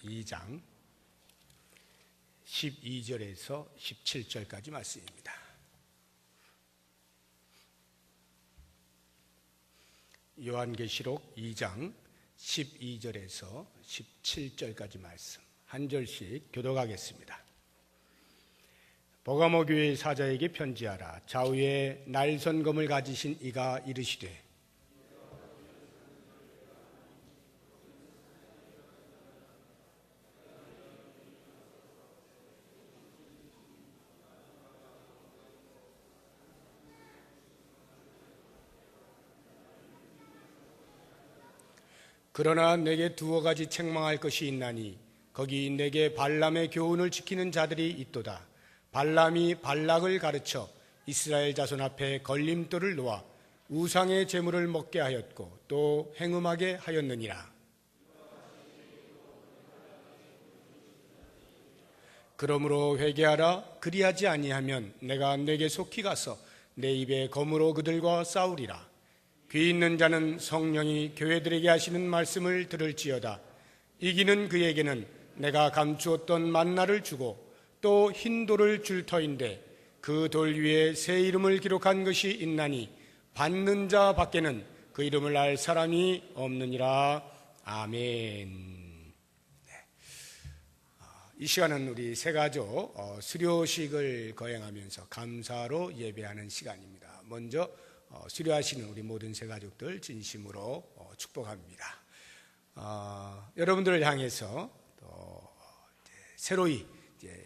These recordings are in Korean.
2장 12절에서 17절까지 말씀입니다. 요한계시록 2장 12절에서 17절까지 말씀 한 절씩 교독하겠습니다. 버가모 교회의 사자에게 편지하라. 좌우에 날선검을 가지신 이가 이르시되 그러나 내게 두어 가지 책망할 것이 있나니 거기 내게 발람의 교훈을 지키는 자들이 있도다. 발람이 발락을 가르쳐 이스라엘 자손 앞에 걸림돌을 놓아 우상의 제물을 먹게 하였고 또 행음하게 하였느니라. 그러므로 회개하라. 그리하지 아니하면 내가 내게 속히 가서 내 입에 검으로 그들과 싸우리라. 귀 있는 자는 성령이 교회들에게 하시는 말씀을 들을지어다. 이기는 그에게는 내가 감추었던 만나를 주고 또 흰 돌을 줄 터인데 그 돌 위에 새 이름을 기록한 것이 있나니 받는 자 밖에는 그 이름을 알 사람이 없느니라. 아멘. 이 시간은 우리 새가족 수료식을 거행하면서 감사로 예배하는 시간입니다. 먼저 수료하시는 우리 모든 새가족들 진심으로 축복합니다. 여러분들을 향해서 또 새로이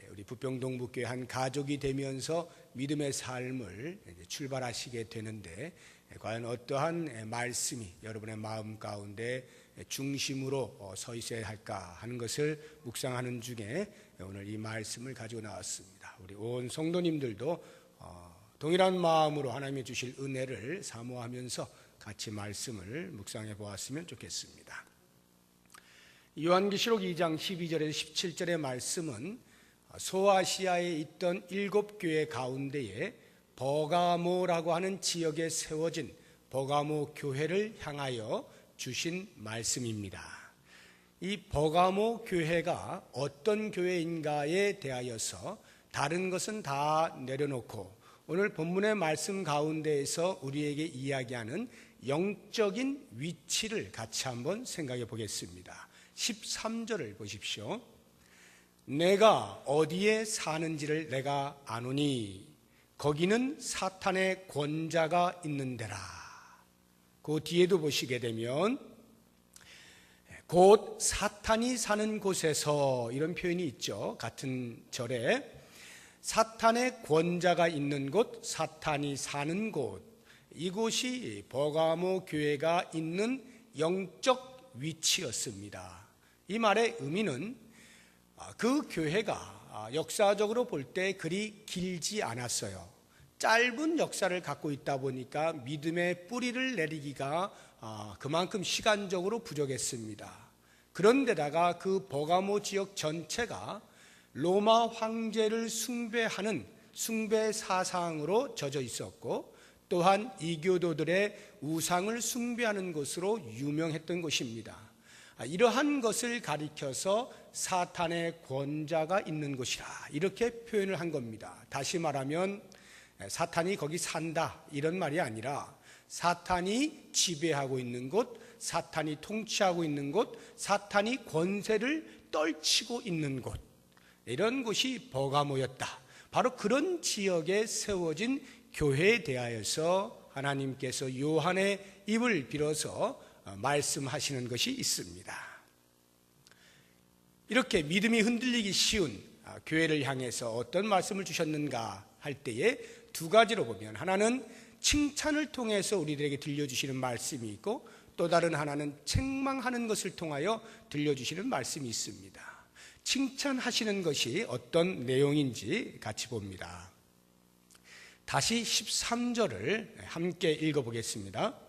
우리 부평동북교회 한 가족이 되면서 믿음의 삶을 출발하시게 되는데 과연 어떠한 말씀이 여러분의 마음 가운데 중심으로 서 있어야 할까 하는 것을 묵상하는 중에 오늘 이 말씀을 가지고 나왔습니다. 우리 온 성도님들도 동일한 마음으로 하나님이 주실 은혜를 사모하면서 같이 말씀을 묵상해 보았으면 좋겠습니다. 요한계시록 2장 12절에서 17절의 말씀은 소아시아에 있던 7교회 가운데에 버가모라고 하는 지역에 세워진 버가모 교회를 향하여 주신 말씀입니다. 이 버가모 교회가 어떤 교회인가에 대하여서 다른 것은 다 내려놓고 오늘 본문의 말씀 가운데에서 우리에게 이야기하는 영적인 위치를 같이 한번 생각해 보겠습니다. 13절을 보십시오. 내가 어디에 사는지를 내가 아노니 거기는 사탄의 권자가 있는 데라. 그 뒤에도 보시게 되면 곧 사탄이 사는 곳에서 이런 표현이 있죠. 같은 절에 사탄의 권자가 있는 곳, 사탄이 사는 곳, 이곳이 버가모 교회가 있는 영적 위치였습니다. 이 말의 의미는 그 교회가 역사적으로 볼 때 그리 길지 않았어요. 짧은 역사를 갖고 있다 보니까 믿음의 뿌리를 내리기가 그만큼 시간적으로 부족했습니다. 그런데다가 그 버가모 지역 전체가 로마 황제를 숭배하는 숭배 사상으로 젖어 있었고 또한 이교도들의 우상을 숭배하는 것으로 유명했던 곳입니다. 이러한 것을 가리켜서 사탄의 권자가 있는 곳이라 이렇게 표현을 한 겁니다. 다시 말하면 사탄이 거기 산다 이런 말이 아니라 사탄이 지배하고 있는 곳, 사탄이 통치하고 있는 곳, 사탄이 권세를 떨치고 있는 곳, 이런 곳이 버가모였다. 바로 그런 지역에 세워진 교회에 대하여서 하나님께서 요한의 입을 빌어서 말씀하시는 것이 있습니다. 이렇게 믿음이 흔들리기 쉬운 교회를 향해서 어떤 말씀을 주셨는가 할 때에 두 가지로 보면 하나는 칭찬을 통해서 우리들에게 들려주시는 말씀이 있고 또 다른 하나는 책망하는 것을 통하여 들려주시는 말씀이 있습니다. 칭찬하시는 것이 어떤 내용인지 같이 봅니다. 다시 13절을 함께 읽어보겠습니다.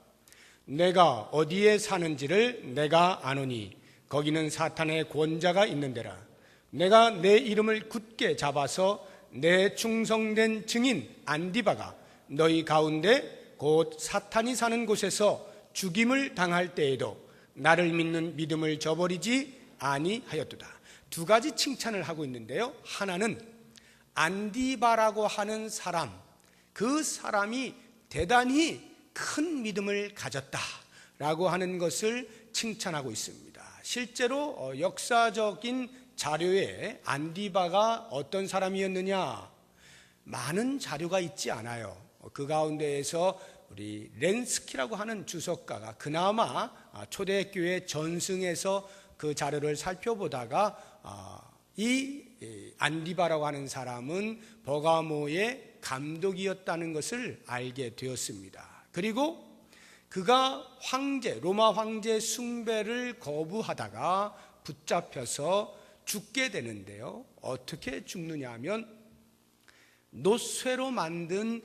내가 어디에 사는지를 내가 아노니 거기는 사탄의 권자가 있는 데라. 내가 내 이름을 굳게 잡아서 내 충성된 증인 안디바가 너희 가운데 곧 사탄이 사는 곳에서 죽임을 당할 때에도 나를 믿는 믿음을 저버리지 아니하였도다. 두 가지 칭찬을 하고 있는데요. 하나는 안디바라고 하는 사람, 그 사람이 대단히 큰 믿음을 가졌다라고 하는 것을 칭찬하고 있습니다. 실제로 역사적인 자료에 안디바가 어떤 사람이었느냐, 많은 자료가 있지 않아요. 그 가운데에서 우리 렌스키라고 하는 주석가가 그나마 초대교회 전승에서 그 자료를 살펴보다가 이 안디바라고 하는 사람은 버가모의 감독이었다는 것을 알게 되었습니다. 그리고 그가 로마 황제 숭배를 거부하다가 붙잡혀서 죽게 되는데요. 어떻게 죽느냐 하면 노쇠로 만든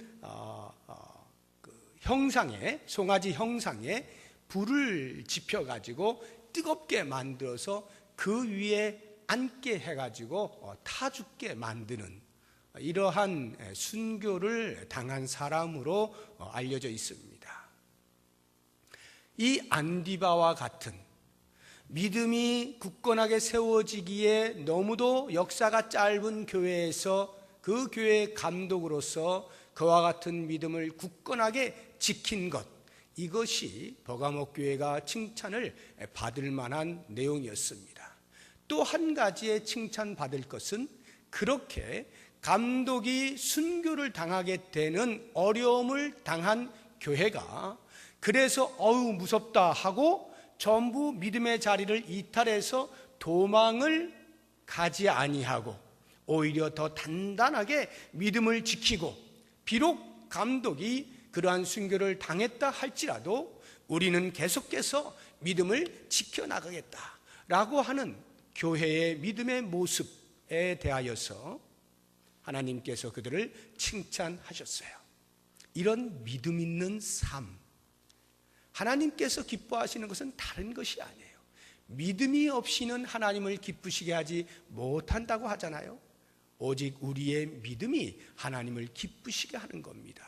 송아지 형상에 불을 지펴가지고 뜨겁게 만들어서 그 위에 앉게 해가지고 타 죽게 만드는 이러한 순교를 당한 사람으로 알려져 있습니다. 이 안디바와 같은 믿음이 굳건하게 세워지기에 너무도 역사가 짧은 교회에서 그 교회의 감독으로서 그와 같은 믿음을 굳건하게 지킨 것, 이것이 버가모 교회가 칭찬을 받을 만한 내용이었습니다. 또 한 가지의 칭찬받을 것은 그렇게 감독이 순교를 당하게 되는 어려움을 당한 교회가 그래서 무섭다 하고 전부 믿음의 자리를 이탈해서 도망을 가지 아니하고 오히려 더 단단하게 믿음을 지키고, 비록 감독이 그러한 순교를 당했다 할지라도 우리는 계속해서 믿음을 지켜나가겠다라고 하는 교회의 믿음의 모습에 대하여서 하나님께서 그들을 칭찬하셨어요. 이런 믿음 있는 삶, 하나님께서 기뻐하시는 것은 다른 것이 아니에요. 믿음이 없이는 하나님을 기쁘시게 하지 못한다고 하잖아요. 오직 우리의 믿음이 하나님을 기쁘시게 하는 겁니다.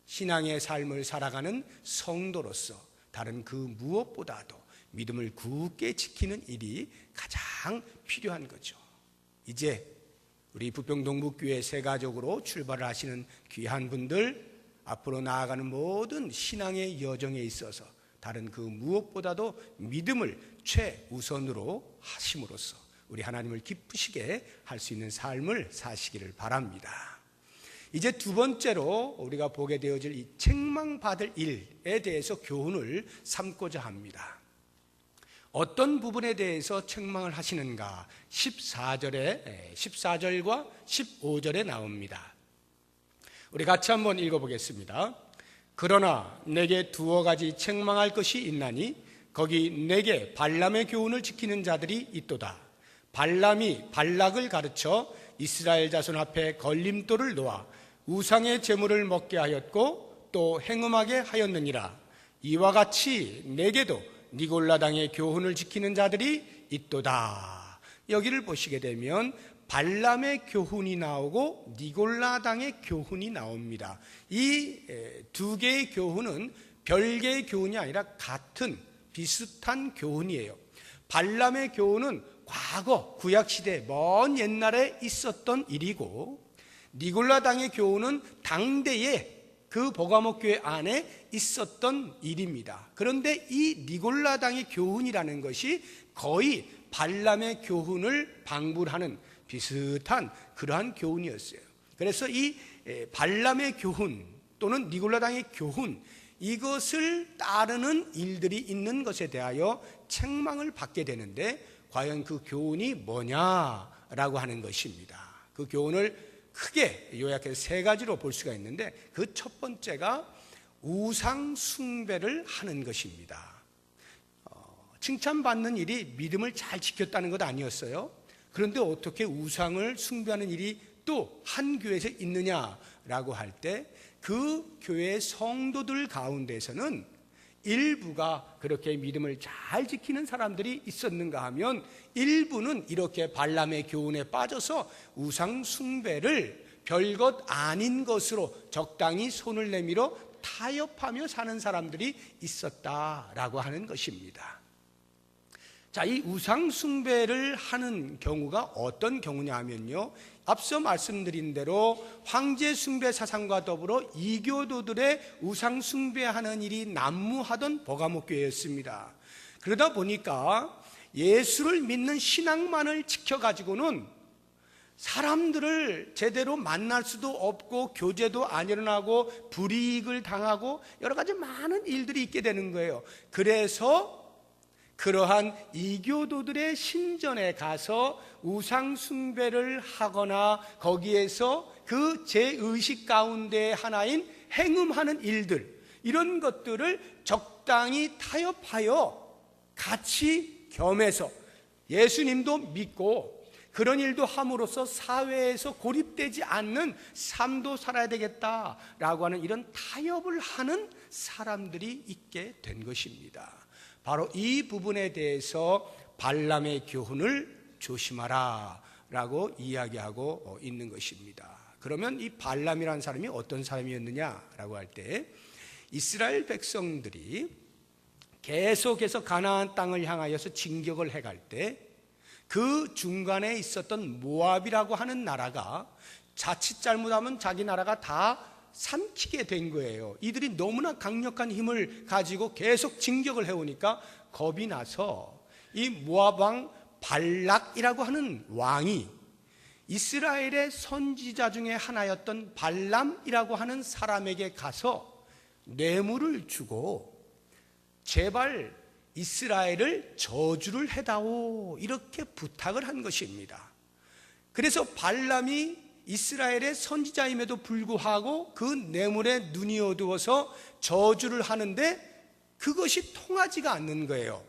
신앙의 삶을 살아가는 성도로서 다른 그 무엇보다도 믿음을 굳게 지키는 일이 가장 필요한 거죠. 이제 우리 부평동북교회 세가족으로 출발을 하시는 귀한 분들, 앞으로 나아가는 모든 신앙의 여정에 있어서 다른 그 무엇보다도 믿음을 최우선으로 하심으로써 우리 하나님을 기쁘시게 할 수 있는 삶을 사시기를 바랍니다. 이제 두 번째로 우리가 보게 되어질 이 책망받을 일에 대해서 교훈을 삼고자 합니다. 어떤 부분에 대해서 책망을 하시는가? 14절과 15절에 나옵니다. 우리 같이 한번 읽어보겠습니다. 그러나 내게 두어 가지 책망할 것이 있나니 거기 내게 발람의 교훈을 지키는 자들이 있도다. 발람이 발락을 가르쳐 이스라엘 자손 앞에 걸림돌을 놓아 우상의 제물을 먹게 하였고 또 행음하게 하였느니라. 이와 같이 내게도 니골라당의 교훈을 지키는 자들이 있도다. 여기를 보시게 되면 발람의 교훈이 나오고 니골라당의 교훈이 나옵니다. 이 두 개의 교훈은 별개의 교훈이 아니라 같은 비슷한 교훈이에요. 발람의 교훈은 과거 구약시대 먼 옛날에 있었던 일이고, 니골라당의 교훈은 당대에 그 버가모 교회 안에 있었던 일입니다. 그런데 이 니골라당의 교훈이라는 것이 거의 발람의 교훈을 방불하는 비슷한 그러한 교훈이었어요. 그래서 이 발람의 교훈 또는 니골라당의 교훈, 이것을 따르는 일들이 있는 것에 대하여 책망을 받게 되는데, 과연 그 교훈이 뭐냐라고 하는 것입니다. 그 교훈을 크게 요약해서 세 가지로 볼 수가 있는데, 그 첫 번째가 우상 숭배를 하는 것입니다. 칭찬받는 일이 믿음을 잘 지켰다는 것 아니었어요. 그런데 어떻게 우상을 숭배하는 일이 또 한 교회에서 있느냐라고 할 때, 그 교회의 성도들 가운데서는 일부가 그렇게 믿음을 잘 지키는 사람들이 있었는가 하면, 일부는 이렇게 발람의 교훈에 빠져서 우상 숭배를 별것 아닌 것으로 적당히 손을 내밀어 타협하며 사는 사람들이 있었다라고 하는 것입니다. 자, 이 우상 숭배를 하는 경우가 어떤 경우냐 하면요, 앞서 말씀드린 대로 황제 숭배 사상과 더불어 이교도들의 우상 숭배하는 일이 난무하던 버가모 교회였습니다. 그러다 보니까 예수를 믿는 신앙만을 지켜가지고는 사람들을 제대로 만날 수도 없고 교제도 안 일어나고 불이익을 당하고 여러 가지 많은 일들이 있게 되는 거예요. 그래서 그러한 이교도들의 신전에 가서 우상 숭배를 하거나 거기에서 그 제의식 가운데 하나인 행음하는 일들, 이런 것들을 적당히 타협하여 같이 겸해서 예수님도 믿고 그런 일도 함으로써 사회에서 고립되지 않는 삶도 살아야 되겠다라고 하는 이런 타협을 하는 사람들이 있게 된 것입니다. 바로 이 부분에 대해서 발람의 교훈을 조심하라 라고 이야기하고 있는 것입니다. 그러면 이 발람이라는 사람이 어떤 사람이었느냐라고 할 때, 이스라엘 백성들이 계속해서 가나안 땅을 향하여서 진격을 해갈 때 그 중간에 있었던 모압이라고 하는 나라가 자칫 잘못하면 자기 나라가 다 삼키게 된 거예요. 이들이 너무나 강력한 힘을 가지고 계속 진격을 해오니까 겁이 나서 이 모압 왕 발락이라고 하는 왕이 이스라엘의 선지자 중에 하나였던 발람이라고 하는 사람에게 가서 뇌물을 주고 제발 이스라엘을 저주를 해다오, 이렇게 부탁을 한 것입니다. 그래서 발람이 이스라엘의 선지자임에도 불구하고 그 뇌물에 눈이 어두워서 저주를 하는데 그것이 통하지가 않는 거예요.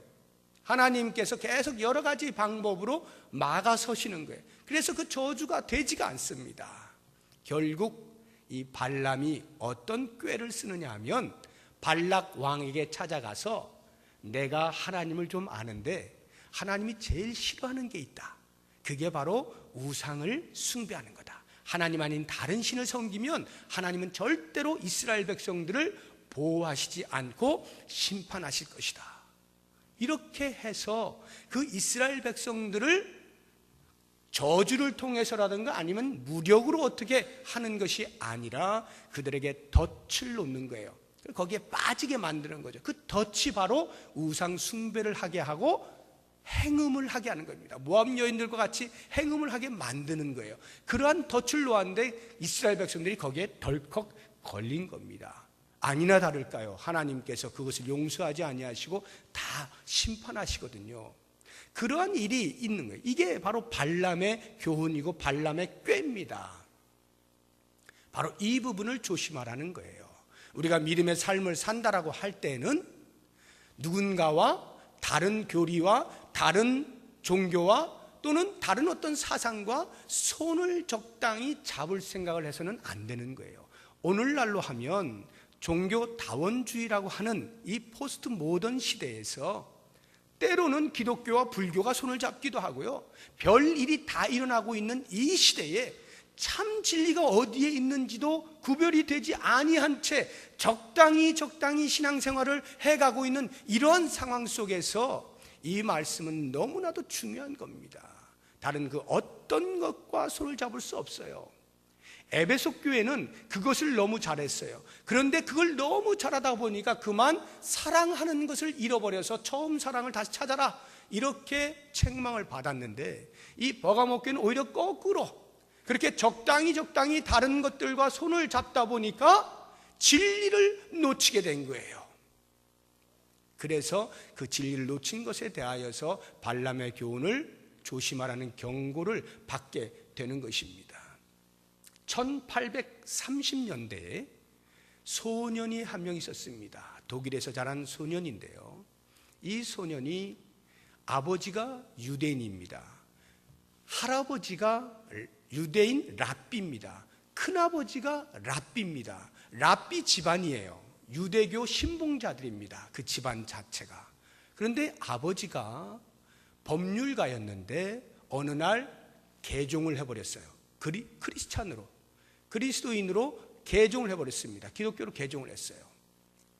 하나님께서 계속 여러 가지 방법으로 막아서시는 거예요. 그래서 그 저주가 되지가 않습니다. 결국 이 발람이 어떤 꾀를 쓰느냐 하면, 발락 왕에게 찾아가서 내가 하나님을 좀 아는데 하나님이 제일 싫어하는 게 있다. 그게 바로 우상을 숭배하는 거다. 하나님 아닌 다른 신을 섬기면 하나님은 절대로 이스라엘 백성들을 보호하시지 않고 심판하실 것이다. 이렇게 해서 그 이스라엘 백성들을 저주를 통해서라든가 아니면 무력으로 어떻게 하는 것이 아니라 그들에게 덫을 놓는 거예요. 거기에 빠지게 만드는 거죠. 그 덫이 바로 우상 숭배를 하게 하고 행음을 하게 하는 겁니다. 모압 여인들과 같이 행음을 하게 만드는 거예요. 그러한 덫을 놓았는데 이스라엘 백성들이 거기에 덜컥 걸린 겁니다. 아니나 다를까요? 하나님께서 그것을 용서하지 아니하시고 다 심판하시거든요. 그러한 일이 있는 거예요. 이게 바로 발람의 교훈이고 발람의 꾀입니다. 바로 이 부분을 조심하라는 거예요. 우리가 믿음의 삶을 산다라고 할 때는 누군가와 다른 교리와 다른 종교와 또는 다른 어떤 사상과 손을 적당히 잡을 생각을 해서는 안 되는 거예요. 오늘날로 하면 종교 다원주의라고 하는 이 포스트 모던 시대에서 때로는 기독교와 불교가 손을 잡기도 하고요. 별 일이 다 일어나고 있는 이 시대에 참 진리가 어디에 있는지도 구별이 되지 아니한 채 적당히 신앙생활을 해가고 있는 이러한 상황 속에서 이 말씀은 너무나도 중요한 겁니다. 다른 그 어떤 것과 손을 잡을 수 없어요. 에베소 교회는 그것을 너무 잘했어요. 그런데 그걸 너무 잘하다 보니까 그만 사랑하는 것을 잃어버려서 처음 사랑을 다시 찾아라, 이렇게 책망을 받았는데 이 버가모 교회는 오히려 거꾸로 그렇게 적당히 다른 것들과 손을 잡다 보니까 진리를 놓치게 된 거예요. 그래서 그 진리를 놓친 것에 대하여서 발람의 교훈을 조심하라는 경고를 받게 되는 것입니다. 1830년대에 소년이 한 명 있었습니다. 독일에서 자란 소년인데요. 이 소년이 아버지가 유대인입니다. 할아버지가 유대인 랍비입니다. 큰아버지가 랍비입니다. 랍비 집안이에요. 유대교 신봉자들입니다. 그 집안 자체가. 그런데 아버지가 법률가였는데 어느 날 개종을 해버렸어요. 크리스찬으로, 그리스도인으로 개종을 해버렸습니다. 기독교로 개종을 했어요.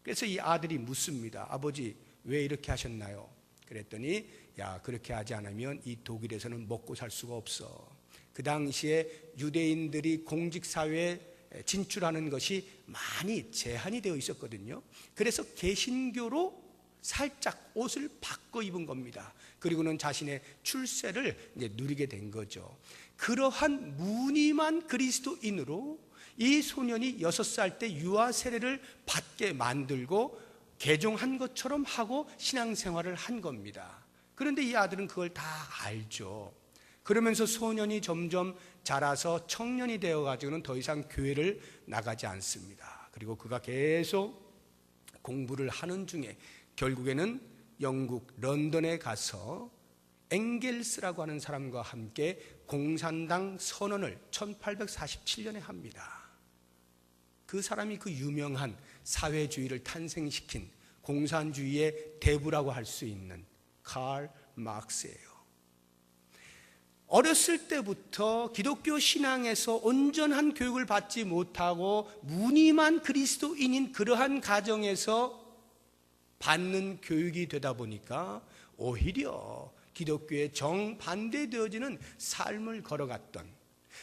그래서 이 아들이 묻습니다. 아버지, 왜 이렇게 하셨나요? 그랬더니 야, 그렇게 하지 않으면 이 독일에서는 먹고 살 수가 없어. 그 당시에 유대인들이 공직사회에 진출하는 것이 많이 제한이 되어 있었거든요. 그래서 개신교로 살짝 옷을 바꿔 입은 겁니다. 그리고는 자신의 출세를 이제 누리게 된 거죠. 그러한 무늬만 그리스도인으로 이 소년이 6살 때 유아 세례를 받게 만들고 개종한 것처럼 하고 신앙생활을 한 겁니다. 그런데 이 아들은 그걸 다 알죠. 그러면서 소년이 점점 자라서 청년이 되어가지고는 더 이상 교회를 나가지 않습니다. 그리고 그가 계속 공부를 하는 중에 결국에는 영국 런던에 가서 엥겔스라고 하는 사람과 함께 공산당 선언을 1847년에 합니다. 그 사람이 그 유명한 사회주의를 탄생시킨 공산주의의 대부라고 할 수 있는 칼 마르크스예요. 어렸을 때부터 기독교 신앙에서 온전한 교육을 받지 못하고 무늬만 그리스도인인 그러한 가정에서 받는 교육이 되다 보니까 오히려 기독교에 정반대되어지는 삶을 걸어갔던,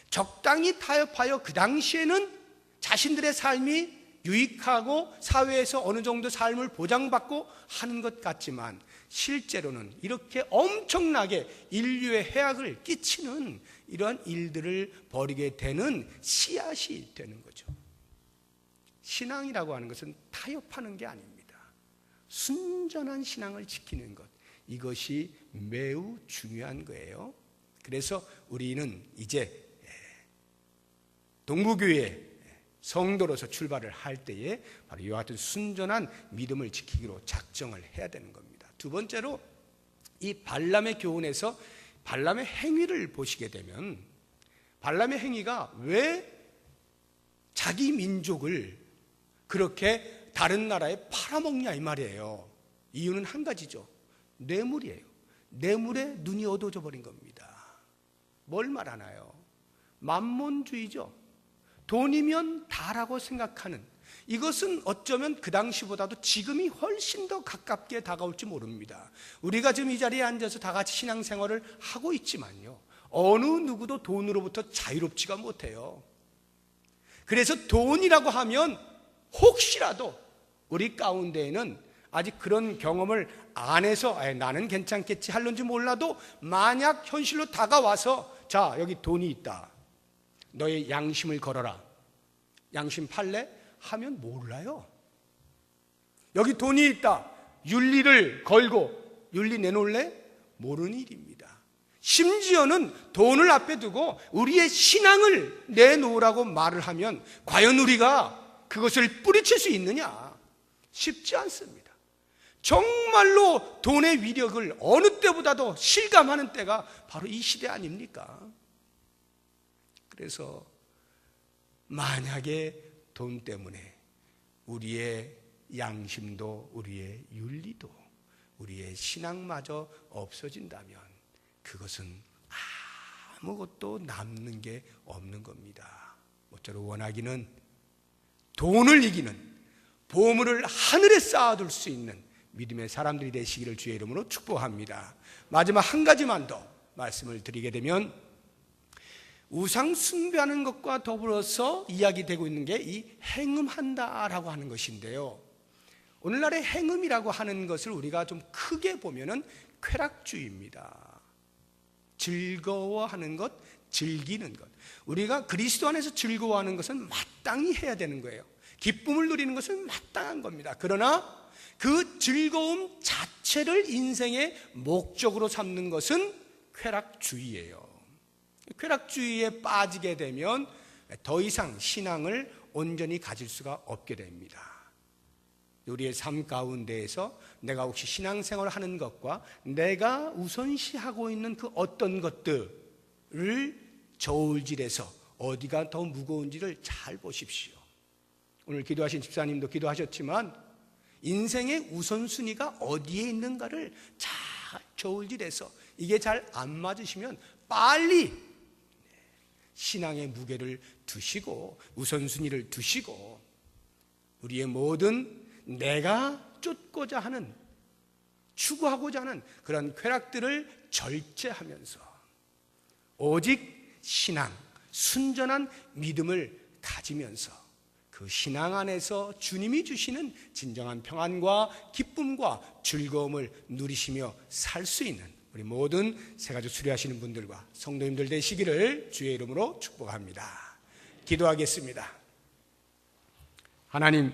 적당히 타협하여 그 당시에는 자신들의 삶이 유익하고 사회에서 어느 정도 삶을 보장받고 하는 것 같지만 실제로는 이렇게 엄청나게 인류의 해악을 끼치는 이러한 일들을 벌이게 되는 씨앗이 되는 거죠. 신앙이라고 하는 것은 타협하는 게 아닙니다. 순전한 신앙을 지키는 것, 이것이 매우 중요한 거예요. 그래서 우리는 이제 동부교회 성도로서 출발을 할 때에 바로 이와 같은 순전한 믿음을 지키기로 작정을 해야 되는 겁니다. 두 번째로 이 발람의 교훈에서 발람의 행위를 보시게 되면 발람의 행위가 왜 자기 민족을 그렇게 다른 나라에 팔아먹냐 이 말이에요. 이유는 한 가지죠. 뇌물이에요. 뇌물에 눈이 어두워져 버린 겁니다. 뭘 말하나요? 만몬주의죠. 돈이면 다라고 생각하는, 이것은 어쩌면 그 당시보다도 지금이 훨씬 더 가깝게 다가올지 모릅니다. 우리가 지금 이 자리에 앉아서 다 같이 신앙생활을 하고 있지만요, 어느 누구도 돈으로부터 자유롭지가 못해요. 그래서 돈이라고 하면 혹시라도 우리 가운데에는 아직 그런 경험을 안 해서 나는 괜찮겠지 할런지 몰라도 만약 현실로 다가와서 자, 여기 돈이 있다, 너의 양심을 걸어라, 양심 팔래? 하면 몰라요. 여기 돈이 있다, 윤리를 걸고 윤리 내놓을래? 모르는 일입니다. 심지어는 돈을 앞에 두고 우리의 신앙을 내놓으라고 말을 하면 과연 우리가 그것을 뿌리칠 수 있느냐? 쉽지 않습니다. 정말로 돈의 위력을 어느 때보다도 실감하는 때가 바로 이 시대 아닙니까? 그래서 만약에 돈 때문에 우리의 양심도 우리의 윤리도 우리의 신앙마저 없어진다면 그것은 아무것도 남는 게 없는 겁니다. 모쪼록 원하기는 돈을 이기는, 보물을 하늘에 쌓아둘 수 있는 믿음의 사람들이 되시기를 주의 이름으로 축복합니다. 마지막 한 가지만 더 말씀을 드리게 되면, 우상 숭배하는 것과 더불어서 이야기되고 있는 게 이 행음한다라고 하는 것인데요, 오늘날의 행음이라고 하는 것을 우리가 좀 크게 보면은 쾌락주의입니다. 즐거워하는 것, 즐기는 것. 우리가 그리스도 안에서 즐거워하는 것은 마땅히 해야 되는 거예요. 기쁨을 누리는 것은 마땅한 겁니다. 그러나 그 즐거움 자체를 인생의 목적으로 삼는 것은 쾌락주의예요. 쾌락주의에 빠지게 되면 더 이상 신앙을 온전히 가질 수가 없게 됩니다. 우리의 삶 가운데에서 내가 혹시 신앙생활을 하는 것과 내가 우선시하고 있는 그 어떤 것들을 저울질해서 어디가 더 무거운지를 잘 보십시오. 오늘 기도하신 집사님도 기도하셨지만 인생의 우선순위가 어디에 있는가를 잘 저울질해서 이게 잘 안 맞으시면 빨리 신앙의 무게를 두시고 우선순위를 두시고 우리의 모든 내가 쫓고자 하는 추구하고자 하는 그런 쾌락들을 절제하면서 오직 신앙, 순전한 믿음을 가지면서 그 신앙 안에서 주님이 주시는 진정한 평안과 기쁨과 즐거움을 누리시며 살 수 있는 우리 모든 새가족 수료하시는 분들과 성도님들 되시기를 주의 이름으로 축복합니다. 기도하겠습니다. 하나님,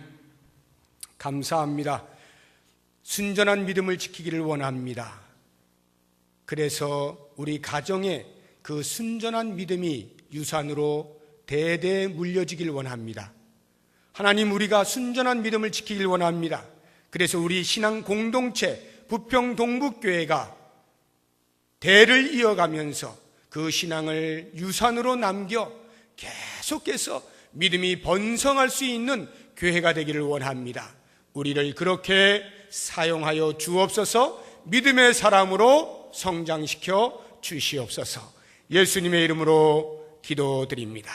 감사합니다. 순전한 믿음을 지키기를 원합니다. 그래서 우리 가정에 그 순전한 믿음이 유산으로 대대 물려지길 원합니다. 하나님, 우리가 순전한 믿음을 지키길 원합니다. 그래서 우리 신앙 공동체 부평동북교회가 대를 이어가면서 그 신앙을 유산으로 남겨 계속해서 믿음이 번성할 수 있는 교회가 되기를 원합니다. 우리를 그렇게 사용하여 주옵소서. 믿음의 사람으로 성장시켜 주시옵소서. 예수님의 이름으로 기도드립니다.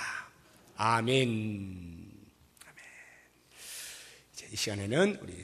아멘. 이 시간에는 우리